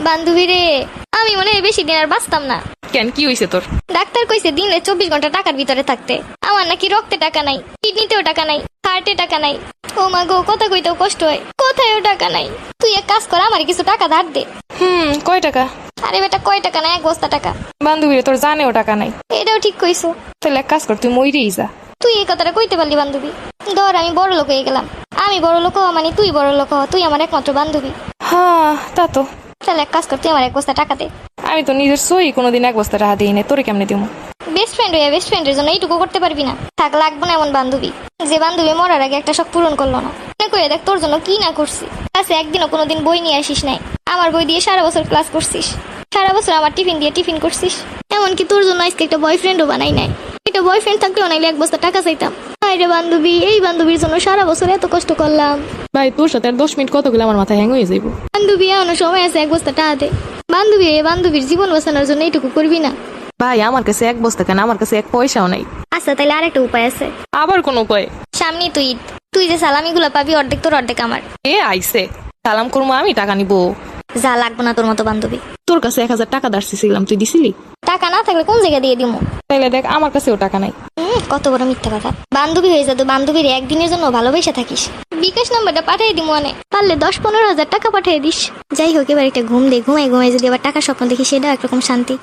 বান্ধবী রে, আমি মনে হয় বেশি দিন আর বাঁচতাম না। কেন, কি হয়েছে তোর? ডাক্তার কইছে দিনে 24 ঘন্টা টাকার ভিতরে থাকতে। আমার নাকি রক্তে টাকা নাই, কিডনিতেও টাকা নাই, হার্টে টাকা নাই। ও মা গো, কথা কইতেও কষ্ট হয়, কোথায়ও টাকা নাই। তুই এক কাজ কর, আমার কিছু টাকা ধার দে। কয় টাকা? আরে বেটা, কয় টাকা না, এক বস্তা টাকা। বান্ধবীরে তোর জানেও টাকা নাই। এটাও ঠিক কইছো। তাহলে এক কাজ কর, তুই মইরেই যা। তুই এই কথাটা কইতে পারলি বান্ধবী? ধর আমি বড় লোক হয়ে গেলাম, আমি বড় লোক হওয়া মানে তুই বড় লোক হওয়া, তুই আমার একমাত্র বান্ধবী। হ্যাঁ তা তো। তাহলে এক কাজ কর, তুই আমার এক বস্তা টাকা দে। আমি তো নিজের সই কোনোদিন এক বস্তা টাকা দিই না, তোরে কেমনে দিব? বেস্ট ফ্রেন্ড হইয়া বেস্ট ফ্রেন্ডের জন্য এইটুকু করতে পারবি না? থাক, লাগবো না এমন বান্ধবী যে বান্ধবী মরার আগে একটা শখ পূরণ করলো না। মনে করে দেখ তোর জন্য কি না করছি। ক্লাসে একদিনও কোনোদিন বই নিয়ে আসিস নাই, আমার বই দিয়ে সারা বছর ক্লাস করছিস, সারা বছর আমার টিফিন দিয়ে টিফিন করছিস। এমনকি তোর জন্য আজকে একটা বয়ফ্রেন্ডও বানাই নাই। একটা বয়ফ্রেন্ড থাকলেও নাইলে এক বস্তা টাকা চাইতাম। আরে বান্ধবী, এই বান্ধবীর জন্য সারা বছর এত কষ্ট করলাম। ভাই তোর সাথে আর 10 মিনিট কত গেলে আমার মাথা হ্যাং হয়ে যাইব। বান্ধবী এখনো সময় আছে, এক বস্তা টাকা দে। বান্ধবী, এই বান্ধবীর জীবন বাঁচানোর জন্য এইটুকু করবি না? ভাই আমার কাছে এক বস্তা কেন, আমার কাছে এক পয়সাও নাই। আচ্ছা তাহলে আরেকটা উপায় আছে। আবার কোন উপায়? সামনে তুই ঈদ, তুই যে সালামিগুলো পাবি অর্ধেক তোর অর্ধেক আমার। এ আইসে সালাম করবো, আমি টাকা নিবো। যা, লাগবো না তোর মতো বান্ধবী। তোর কাছে 1000 টাকা দাঁড়ছিলাম, তুই দিছিলি? টাকা না থাকলে কোন জায়গা দিয়ে দিমু? তাইলে দেখ আমার কাছেও টাকা নাই। কত বড় মিথ্যা কথা। বান্ধবী হয়ে যা তো, বান্ধবীর একদিনের জন্য ভালোবেসে থাকিস। বিকাশ নাম্বারটা পাঠিয়ে দিমু, অনেক পারলে 10-15 হাজার টাকা পাঠিয়ে দিস। যাই হোক, এবার একটা ঘুম দে, ঘুমাই ঘুমাই যদি আবার টাকা স্বপ্ন দেখি, সেটা একরকম শান্তি।